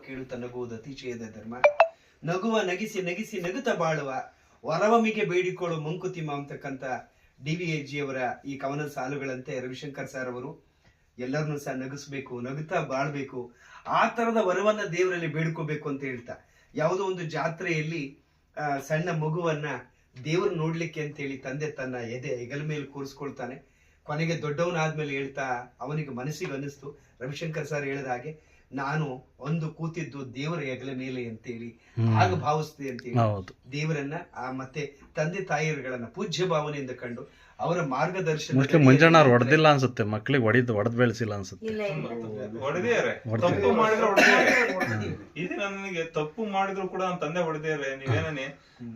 ಕೇಳುತ್ತ ನಗುವುದು ಅತಿಶಯದ ಧರ್ಮ. ನಗುವ ನಗಿಸಿ ನಗಿಸಿ ನಗುತ್ತ ಬಾಳುವ ವರವಮಿಗೆ ಬೇಡಿಕೊಳ್ಳು ಮಂಕುತಿಮ್ಮ ಅಂತಕ್ಕಂಥ DVG ಅವರ ಈ ಕವನದ ಸಾಲುಗಳಂತೆ ರವಿಶಂಕರ್ ಸರ್ ಅವರು ಎಲ್ಲರನ್ನೂ ಸಹ ನಗಿಸ್ಬೇಕು, ನಗುತ್ತಾ ಬಾಳ್ಬೇಕು, ಆ ತರದ ವರವನ್ನ ದೇವರಲ್ಲಿ ಬೇಡ್ಕೋಬೇಕು ಅಂತ ಹೇಳ್ತಾ ಯಾವುದೋ ಒಂದು ಜಾತ್ರೆಯಲ್ಲಿ ಸಣ್ಣ ಮಗುವನ್ನ ದೇವರು ನೋಡ್ಲಿಕ್ಕೆ ಅಂತೇಳಿ ತಂದೆ ತನ್ನ ಹೆಗಲ ಮೇಲೆ ಕೂರಿಸ್ಕೊಳ್ತಾನೆ. ಕೊನೆಗೆ ದೊಡ್ಡವನಾದ್ಮೇಲೆ ಹೇಳ್ತಾ ಅವನಿಗೆ ಮನಸ್ಸಿಗೆ ಅನಿಸ್ತು, ರವಿಶಂಕರ್ ಸರ್ ಹೇಳಿದ ಹಾಗೆ ನಾನು ಒಂದು ಕೂತಿದ್ದು ದೇವರ ಹೆಗಲ ಮೇಲೆ ಅಂತೇಳಿ ಆಗ ಭಾವಿಸ್ತೆ ಅಂತೇಳಿ ದೇವರನ್ನ ಮತ್ತೆ ತಂದೆ ತಾಯಿಯರುಗಳನ್ನ ಪೂಜ್ಯ ಭಾವನೆಯಿಂದ ಕಂಡು ಅವರ ಮಾರ್ಗದರ್ಶನ ಮಂಜಣ್ಣ ಅವ್ರು ಹೊಡೆದಿಲ್ಲ ಅನ್ಸುತ್ತೆ, ಮಕ್ಳಿಗೆ ಹೊಡೆದ್ ಬೆಳೆಸಿಲ್ಲ ಅನ್ಸುತ್ತೆ. ತಪ್ಪು ಮಾಡಿದ್ರು ಇದು ನನಗೆ ತಪ್ಪು ಮಾಡಿದ್ರು ಕೂಡ ನನ್ನ ತಂದೆ ಹೊಡೆದಿದ್ದಾರೆ. ನೀವೇನೇ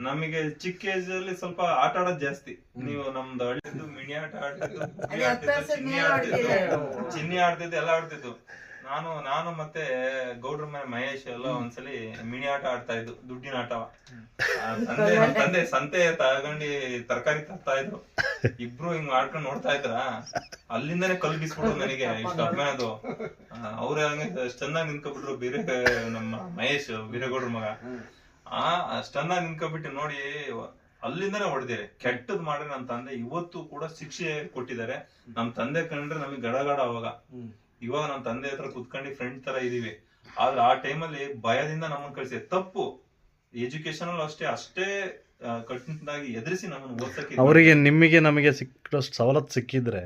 ನಮಗೆ ಚಿಕ್ಕ ಏಜ್ ಅಲ್ಲಿ ಸ್ವಲ್ಪ ಆಟ ಆಡೋದ್ ಜಾಸ್ತಿ. ನೀವು ನಮ್ದು ಹಳ್ಳಿದ್ದು ಮಿಣಿ ಆಟ ಆಡ್ತಿದ್ದು, ಚಿನ್ನಿ ಆಡ್ತಿದ್ದು ಎಲ್ಲ ಆಡ್ತಿದ್ದು. ನಾನು ಮತ್ತೆ ಗೌಡ್ರ ಮನೆ ಮಹೇಶ್ ಎಲ್ಲ ಒಂದ್ಸಲಿ ಮಿಣಿ ಆಟ ಆಡ್ತಾ ಇದ್ದು, ದುಡ್ಡಿನ ಆಟವ. ತಂದೆ ಸಂತೆ ತಗೊಂಡಿ ತರಕಾರಿ ತರ್ತಾ ಇದ್ರು, ಇಬ್ರು ಹಿಂಗ್ ಆಡ್ಕೊಂಡ್ ನೋಡ್ತಾ ಇದ್ರ. ಅಲ್ಲಿಂದಾನೆ ಕಲ್ ಬಿಸ್ಬಿಟ್ರು ನನಗೆ ಇಷ್ಟ ಅಭಿಮಾನದು. ಅವ್ರ ಅಷ್ಟ್ ಚೆನ್ನಾಗಿ ನಿಂತ್ಕೊಬಿಟ್ರು, ನಮ್ಮ ಮಹೇಶ್ ಬೀರೇಗೌಡ್ರ ಮಗ. ಅಷ್ಟ್ ಚೆನ್ನಾಗಿ ನಿಂತ್ಕೊಬಿಟ್ಟು ನೋಡಿ ಅಲ್ಲಿಂದಾನೆ ಹೊಡೆದಿರಿ. ಕೆಟ್ಟದ್ ಮಾಡ್ರೆ ನಮ್ ತಂದೆ ಇವತ್ತು ಕೂಡ ಶಿಕ್ಷೆ ಕೊಟ್ಟಿದ್ದಾರೆ. ನಮ್ ತಂದೆ ಕಂಡ್ರೆ ನಮಗ್ ಗಡಗಡ ಅವಾಗ. ಇವಾಗ ನಮ್ ತಂದೆ ಹತ್ರ ಕುತ್ಕೊಂಡು ಫ್ರೆಂಡ್ ತರ ಇದೀವಿ. ಆದ್ರೆ ಆ ಟೈಮಲ್ಲಿ ಭಯದಿಂದ ನಮ್ಮನ್ನ ಕಳಿಸಿ ತಪ್ಪು. ಎಜುಕೇಶನ್ ಅಷ್ಟೇ ಕಟ್ಟುನಿಟ್ಟಾಗಿ ಎದುರಿಸಿ ನಮ್ಮನ್ನು ಓದ್ಸಕ್ಕೆ. ಅವರಿಗೆ ನಿಮಗೆ ನಮಗೆ ಸಿಕ್ಕಷ್ಟು ಸವಲತ್ತು ಸಿಕ್ಕಿದ್ರೆ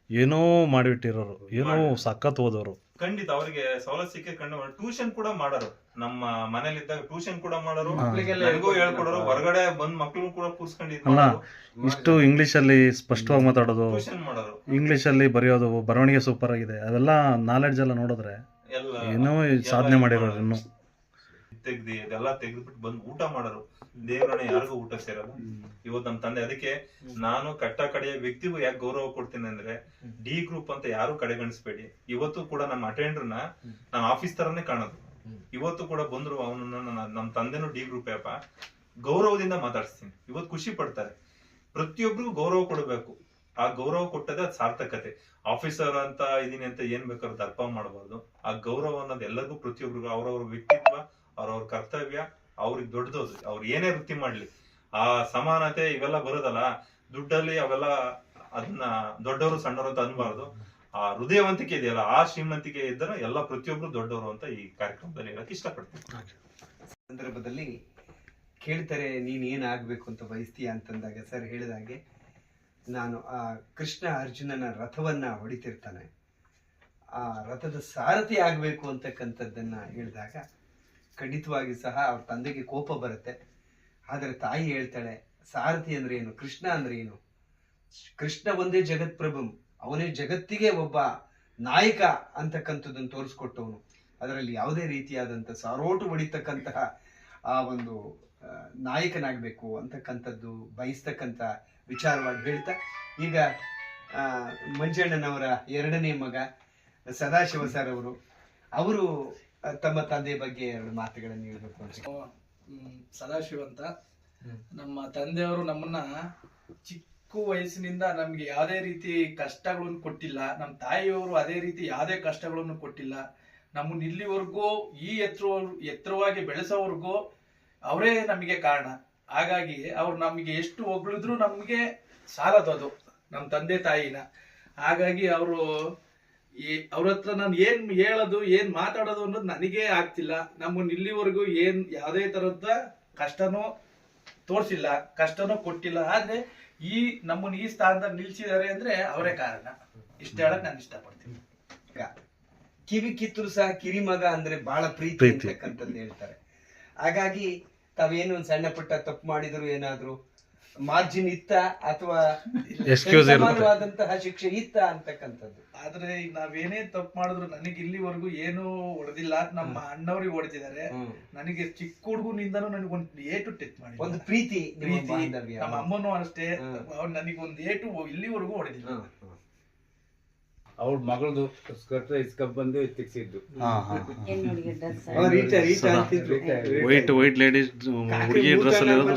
ಏನೋ ಮಾಡಿಬಿಟ್ಟಿರೋರು, ಏನೋ ಸಖತ್ ಓದೋರು. ಖಂಡಿತ ಅವರಿಗೆ ಸವಲತ್ತು ಸಿಕ್ಕೇ ಕಂಡು ಟ್ಯೂಷನ್ ಕೂಡ ಮಾಡೋರು. ನಮ್ಮ ಮನೇಲಿದ್ದಾಗ ಟ್ಯೂಷನ್ ಕೂಡ ಮಾಡೋರು, ನನಗೂ ಹೇಳ್ಕೊಡೋರು. ಹೊರಗಡೆ ಬಂದ್ ಮಕ್ಳು ಕೂಡ ಕೂರ್ಸ್ಕೊಂಡಿದ್ರು. ಇಷ್ಟು ಇಂಗ್ಲಿಷ್ ಅಲ್ಲಿ ಸ್ಪಷ್ಟವಾಗಿ ಮಾತಾಡೋದು, ಇಂಗ್ಲಿಷ್ ಅಲ್ಲಿ ಬರೆಯೋದು, ಬರವಣಿಗೆ ಸೂಪರ್ ಆಗಿದೆ. ಅದೆಲ್ಲ ನಾಲೆಡ್ಜ್ ಎಲ್ಲ ನೋಡಿದ್ರೆ ಏನೋ ಸಾಧನೆ ಮಾಡಿರೋರು. ಇನ್ನು ಇದೆಲ್ಲ ತೆಗೆದ್ಬಿಟ್ಟು ಬಂದು ಊಟ ಮಾಡೋರು. ದೇವರನ್ನ ಯಾರಿಗೂ ಊಟ ಸೇರಲ್ಲ. ಇವತ್ತು ನಮ್ ತಂದೆ ಅದಕ್ಕೆ ನಾನು ಕಟ್ಟ ಕಡೆಯ ವ್ಯಕ್ತಿಗೂ ಯಾಕೆ ಗೌರವ ಕೊಡ್ತೀನಿ ಅಂದ್ರೆ, ಡಿ ಗ್ರೂಪ್ ಅಂತ ಯಾರು ಕಡೆಗಣಿಸ್ಬೇಡಿ. ಇವತ್ತು ಕೂಡ ನಮ್ಮ ಅಟೆಂಡರ್ನ ನಾನು ಆಫೀಸ್ ತರನೇ ಕಾಣೋದು. ಇವತ್ತು ಕೂಡ ಬಂದ್ರು ಅವನನ್ನ ನಮ್ ತಂದೆನೂ ಡಿ ಗ್ರೂಪ್ ಅಪ್ಪ, ಗೌರವದಿಂದ ಮಾತಾಡಿಸ್ತೀನಿ. ಇವತ್ತು ಖುಷಿ ಪಡ್ತಾರೆ. ಪ್ರತಿಯೊಬ್ಬರಿಗೂ ಗೌರವ ಕೊಡಬೇಕು. ಆ ಗೌರವ ಕೊಟ್ಟದೆ ಅದ್ ಸಾರ್ಥಕತೆ. ಆಫೀಸರ್ ಅಂತ ಇದೀನಿ ಅಂತ ಏನ್ ಬೇಕಾದ್ರೂ ದರ್ಪ ಮಾಡಬಾರ್ದು. ಆ ಗೌರವ ಅನ್ನೋದು ಎಲ್ಲರಿಗೂ, ಪ್ರತಿಯೊಬ್ಬರಿಗೂ ಅವ್ರವ್ರ ವ್ಯಕ್ತಿತ್ವ, ಅವ್ರವ್ರ ಕರ್ತವ್ಯ, ಅವ್ರಿಗೆ ದೊಡ್ಡದೋದು. ಅವ್ರು ಏನೇ ವೃತ್ತಿ ಮಾಡ್ಲಿ, ಆ ಸಮಾನತೆ ಇವೆಲ್ಲ ಬರೋದಲ್ಲ ದುಡ್ಡಲ್ಲಿ, ಅವೆಲ್ಲ ಅದನ್ನ ದೊಡ್ಡವರು ಸಣ್ಣವರು ಅಂತ ಅನ್ಬಾರ್ದು. ಆ ಹೃದಯವಂತಿಕೆ ಇದೆಯಲ್ಲ, ಆ ಶ್ರೀಮಂತಿಕೆ ಇದ್ದರೆ ಎಲ್ಲ ಪ್ರತಿಯೊಬ್ರು ದೊಡ್ಡವರು ಅಂತ ಈ ಕಾರ್ಯಕ್ರಮದಲ್ಲಿ ಹೇಳಕ್ ಇಷ್ಟಪಡ್ತೀನಿ. ಸಂದರ್ಭದಲ್ಲಿ ಕೇಳ್ತಾರೆ, ನೀನ್ ಏನ್ ಆಗ್ಬೇಕು ಅಂತ ಬಯಸ್ತೀಯ ಅಂತಂದಾಗ ಸರ್ ಹೇಳಿದಾಗೆ, ನಾನು ಆ ಕೃಷ್ಣ ಅರ್ಜುನನ ರಥವನ್ನ ಹೊಡಿತಿರ್ತಾನೆ, ಆ ರಥದ ಸಾರಥಿ ಆಗ್ಬೇಕು ಅಂತಕ್ಕಂಥದ್ದನ್ನ ಹೇಳಿದಾಗ ಖಂಡಿತವಾಗಿ ಸಹ ಅವ್ರ ತಂದೆಗೆ ಕೋಪ ಬರುತ್ತೆ. ಆದ್ರೆ ತಾಯಿ ಹೇಳ್ತಾಳೆ, ಸಾರಥಿ ಅಂದ್ರೆ ಏನು, ಕೃಷ್ಣ ಅಂದ್ರೆ ಏನು, ಕೃಷ್ಣ ಒಂದೇ ಜಗತ್ ಪ್ರಭು, ಅವನೇ ಜಗತ್ತಿಗೆ ಒಬ್ಬ ನಾಯಕ ಅಂತಕ್ಕಂಥದ್ದನ್ನು ತೋರಿಸ್ಕೊಟ್ಟವನು. ಅದರಲ್ಲಿ ಯಾವುದೇ ರೀತಿಯಾದಂಥ ಸಾರೋಟು ಹೊಡಿತಕ್ಕಂತಹ ಆ ಒಂದು ನಾಯಕನಾಗಬೇಕು ಅಂತಕ್ಕಂಥದ್ದು ಬಯಸ್ತಕ್ಕಂಥ ವಿಚಾರವಾಗಿ ಹೇಳ್ತಾ, ಈಗ ಮಂಜಣ್ಣನವರ ಎರಡನೇ ಮಗ ಸದಾಶಿವ ಸರ್ ಅವರು ತಮ್ಮ ತಂದೆ ಬಗ್ಗೆ ಎರಡು ಮಾತುಗಳನ್ನು ಹೇಳ್ಬೇಕು ಅಂತ. ಸದಾಶಿವ ಅಂತ ನಮ್ಮ ತಂದೆಯವರು ನಮ್ಮನ್ನ ಚಿಕ್ಕ ವಯಸ್ಸಿನಿಂದ ನಮ್ಗೆ ಯಾವುದೇ ರೀತಿ ಕಷ್ಟಗಳನ್ನು ಕೊಟ್ಟಿಲ್ಲ. ನಮ್ಮ ತಾಯಿಯವರು ಅದೇ ರೀತಿ ಯಾವುದೇ ಕಷ್ಟಗಳನ್ನು ಕೊಟ್ಟಿಲ್ಲ. ನಮ್ಮನ್ನ ಇಲ್ಲಿವರೆಗೂ ಈ ಎತ್ತರವಾಗಿ ಬೆಳೆಸೋವರೆಗೂ ಅವರೇ ನಮಗೆ ಕಾರಣ. ಹಾಗಾಗಿ ಅವ್ರು ನಮಗೆ ಎಷ್ಟು ಹೊಗಳಿದ್ರು ನಮಗೆ ಸಾಲದದು ನಮ್ಮ ತಂದೆ ತಾಯಿನ. ಹಾಗಾಗಿ ಅವರು ಅವ್ರ ಹತ್ರ ನಾನು ಏನ್ ಹೇಳೋದು, ಏನ್ ಮಾತಾಡೋದು ಅನ್ನೋದು ನನಗೇ ಆಗ್ತಿಲ್ಲ. ನಮ್ಮನ್ನ ಇಲ್ಲಿವರೆಗೂ ಯಾವುದೇ ತರದ ಕಷ್ಟನೂ ತೋರಿಸಿಲ್ಲ, ಕಷ್ಟನೂ ಕೊಟ್ಟಿಲ್ಲ. ಆದ್ರೆ ನಮ್ಮನ್ನ ಈ ಸ್ಥಾನದಲ್ಲಿ ನಿಲ್ಸಿದ್ದಾರೆ ಅಂದ್ರೆ ಅವರೇ ಕಾರಣ. ಇಷ್ಟ ಹೇಳಕ್ ನಾನು ಇಷ್ಟಪಡ್ತೀನಿ. ಕಿವಿ ಕಿತ್ತರು ಸಹ ಕಿರಿಮಗ ಅಂದ್ರೆ ಬಹಳ ಪ್ರೀತಿ ಅಂತಕ್ಕಂಥದ್ದು ಹೇಳ್ತಾರೆ. ಹಾಗಾಗಿ ತಾವೇನು ಒಂದು ಸಣ್ಣ ಪುಟ್ಟ ತಪ್ಪು ಮಾಡಿದ್ರು, ಏನಾದ್ರು ಮಾರ್ಜಿನ್ ಇತ್ತ ಅಥವಾ ಸಮಾನವಾದಂತಹ ಶಿಕ್ಷೆ ಇತ್ತ ಅಂತಕ್ಕಂಥದ್ದು. ಆದ್ರೆ ಈಗ ನಾವೇನೇ ತಪ್ಪು ಮಾಡಿದ್ರು ನನಗೆ ಇಲ್ಲಿವರೆಗೂ ಏನು ಹೊಡೆದಿಲ್ಲ. ನಮ್ಮ ಅಣ್ಣವ್ರಿಗೆ ಹೊಡೆದಿದ್ದಾರೆ. ನನಗೆ ಚಿಕ್ಕ ಹುಡುಗನಿಂದನೂ ನನಗೊಂದು ಏಟು ಟಚ್ ಮಾಡಿ, ಒಂದು ಪ್ರೀತಿ. ನಮ್ಮ ಅಮ್ಮನೂ ಅಷ್ಟೇ, ನನಗೊಂದು ಏಟು ಇಲ್ಲಿವರೆಗೂ ಹೊಡೆದಿಲ್ಲ. ಅವ್ರ ಮಗಳದು ಸ್ಕರ್ಟ್ ಇಸ್ಕೊಂಡ್ ಬಂದು ತೆಗ್ಸಿದ್ದು. ವೈಟ್ ಲೇಡೀಸ್ ಹುಡುಗಿ ಡ್ರೆಸ್ ಅಲ್ಲಿ ಇರೋದು.